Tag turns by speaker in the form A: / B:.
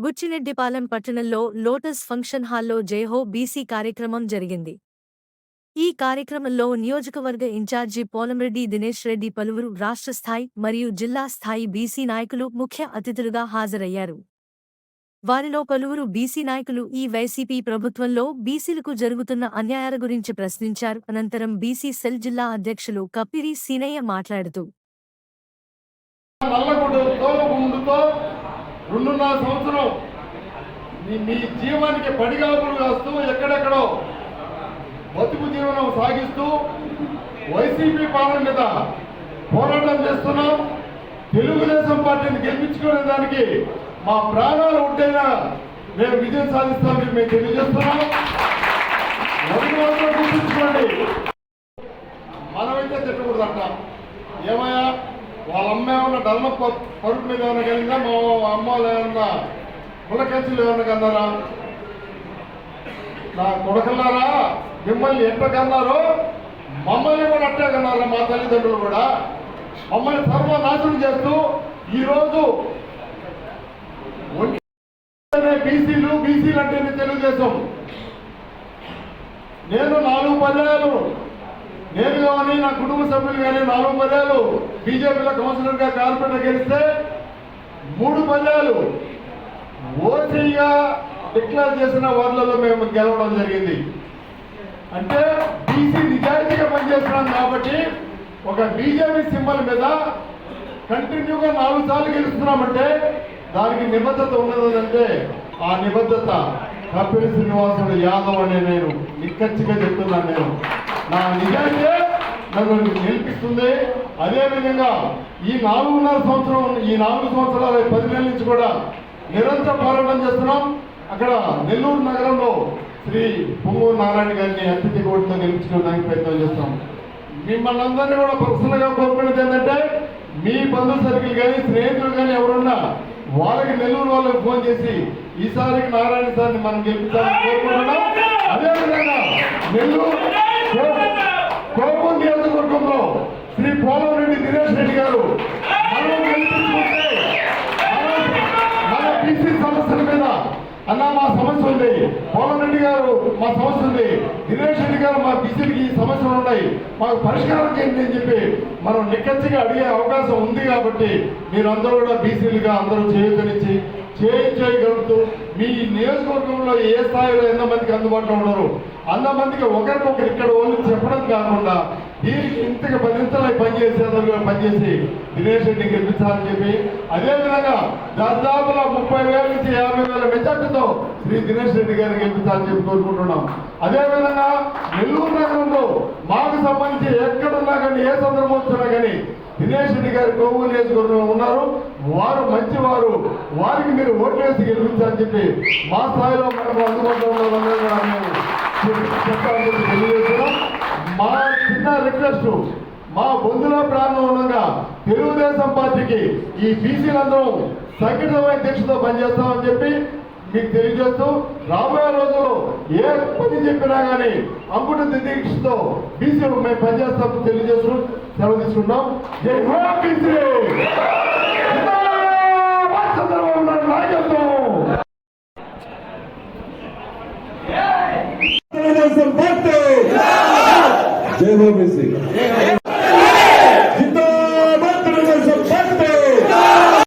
A: బుచ్చిరెడ్డిపాలెం పట్టణంలో lotus function హాల్లో Jai Ho BC కార్యక్రమం జరిగింది. ఈ కార్యక్రమంలో నియోజకవర్గ ఇన్ఛార్జి పోలంరెడ్డి దినేష్ రెడ్డి, పలువురు రాష్ట్ర స్థాయి మరియు జిల్లా స్థాయి బీసీ నాయకులు ముఖ్య అతిథులుగా హాజరయ్యారు. వారిలో పలువురు బీసీ నాయకులు ఈ వైసీపీ ప్రభుత్వంలో బీసీలకు జరుగుతున్న అన్యాయాల గురించి ప్రశ్నించారు. అనంతరం బీసీ సెల్ జిల్లా అధ్యక్షులు కప్పిరి సీనయ్య మాట్లాడుతూ
B: 2.5 సంవత్సరం మీ జీవానికి పడిగాపులు కాస్తూ ఎక్కడెక్కడో బతుకు జీవనం సాగిస్తూ వైసీపీ పాలన మీద పోరాటం చేస్తున్నాం. తెలుగుదేశం పార్టీని గెలిపించుకునే దానికి మా ప్రాణాలు ఉంటేనా మేము విజయం సాధిస్తామని మేము తెలియజేస్తున్నాం. ఒకటి మాత్రం గుర్తుంచుకోండి, మనమైతే తిట్టకూడదంట. ఏమయ్యా వాళ్ళ అమ్మ ఏమన్నా డల్ల పరుపు మీద ఏమన్నా కలిగిందా? మా అమ్మ ఏమన్నా ములకంచులు ఏమన్నా కన్నారా? నా కొడకన్నారా? మిమ్మల్ని ఎట్లా కన్నారో మమ్మల్ని కూడా అట్టే కన్నారా? మా తల్లిదండ్రులు కూడా మమ్మల్ని సర్వనాశనం చేస్తూ ఈరోజు బీసీలు అంటేనే తెలుగుదేశం. నేను 4 పర్యాయాలు నేను కానీ నా కుటుంబ సభ్యులు కానీ 4 పర్యాలు బీజేపీలో కౌన్సిలర్గా కార్పొరేటర్ గెలిస్తే 3 పర్యాలు ఓసీగా డిక్లేర్ చేసిన వార్డులలో మేము గెలవడం జరిగింది. అంటే బీసీ నిజాయితీగా పనిచేస్తున్నాం కాబట్టి ఒక బీజేపీ సింబల్ మీద కంటిన్యూగా 4 సార్లు గెలుస్తున్నామంటే దానికి నిబద్ధత ఉన్నదంటే ఆ నిబద్ధత కపిల్ శ్రీనివాసుడు యాదవ్ అనే నేను నిక్కచ్చిగా చెప్తున్నాను. నేను నా నిజాయితీ నన్ను నిలిపిస్తుంది. అదేవిధంగా ఈ 4.5 సంవత్సరం ఈ 4 సంవత్సరాల 10 నెలల నుంచి కూడా నిరంతర పోరాటం చేస్తున్నాం. అక్కడ నెల్లూరు నగరంలో శ్రీ పొంగూరు నారాయణ గారిని అత్యధిక ఓటుతో గెలిపించుకోవడానికి ప్రయత్నం చేస్తాం. మిమ్మల్ని అందరినీ కూడా పర్సనల్గా కోరుకునేది ఏంటంటే మీ బంధు సర్కిల్ కానీ స్నేహితులు కానీ ఎవరున్నా వాళ్ళకి నెల్లూరు వాళ్ళకి ఫోన్ చేసి ఈసారికి నారాయణ సార్ని మనం గెలిపించాలని కోరుకుంటున్నాం. అదేవిధంగా నెల్లూరు కోపం నియోజకవర్గంలో శ్రీ పోలంరెడ్డి దినేష్ రెడ్డి గారు మనం గెలిపించుకుంటే మన బీసీ సమస్యల మీద అన్నా మా సమస్య ఉంది, పోలంరెడ్డి గారు మా సమస్య ఉంది, దినేష్ రెడ్డి గారు మా బీసీలకి ఈ సమస్యలు ఉన్నాయి, మాకు పరిష్కారం చేయండి అని చెప్పి మనం నిక్కచ్చిగా అడిగే అవకాశం ఉంది. కాబట్టి మీరందరూ కూడా బీసీలుగా అందరూ చేయగలిచి చేయగలుగుతూ మీ నియోజకవర్గంలో ఏ స్థాయిలో ఎంతమందికి అందుబాటులో ఉన్నారు అంతమందికి ఒకరికొకరు ఇక్కడ వాళ్ళు చెప్పడం కాకుండా దీనికి ఇంతగా 10 నిమిషాలు పనిచేసి దినేష్ రెడ్డి గెలిపించాలని చెప్పి అదేవిధంగా దాదాపుగా 30,000 నుంచి 50,000 మెజార్టీతో శ్రీ దినేష్ రెడ్డి గారిని గెలిపించాలని చెప్పి కోరుకుంటున్నాం. అదేవిధంగా నెల్లూరు నగరంలో మాకు సంబంధించి ఎక్కడున్నా కానీ ఏ సందర్భం వచ్చినా కానీ దినేష్ రెడ్డి గారి కొవ్వు నియోజకవర్గంలో ఉన్నారు. వారు మంచివారు, వారికి మీరు ఓట్లు వేసి గెలిపించాలని చెప్పి మా స్థాయిలో మనకు అందుబాటులో ఉన్న చెప్పాలని తెలియజేస్తున్నాం. మా చిన్న రిక్వెస్ట్, మా బంధువుల ప్రారంభంగా తెలుగుదేశం పార్టీకి ఈ బీసీలందరూ సంఘటితమైన దీక్షతో పనిచేస్తామని చెప్పి మీకు తెలియజేస్తూ రాబోయే రోజుల్లో ఏ పని చెప్పినా కానీ అంకుట దీక్షతో బీసీలు మేము పనిచేస్తామని తెలియజేస్తూ సెలవు తీసుకుంటాం. జై హో బీసీ, చంద్రబాబు నాయుడు నాయకత్వం.
C: జై హో బీసీ.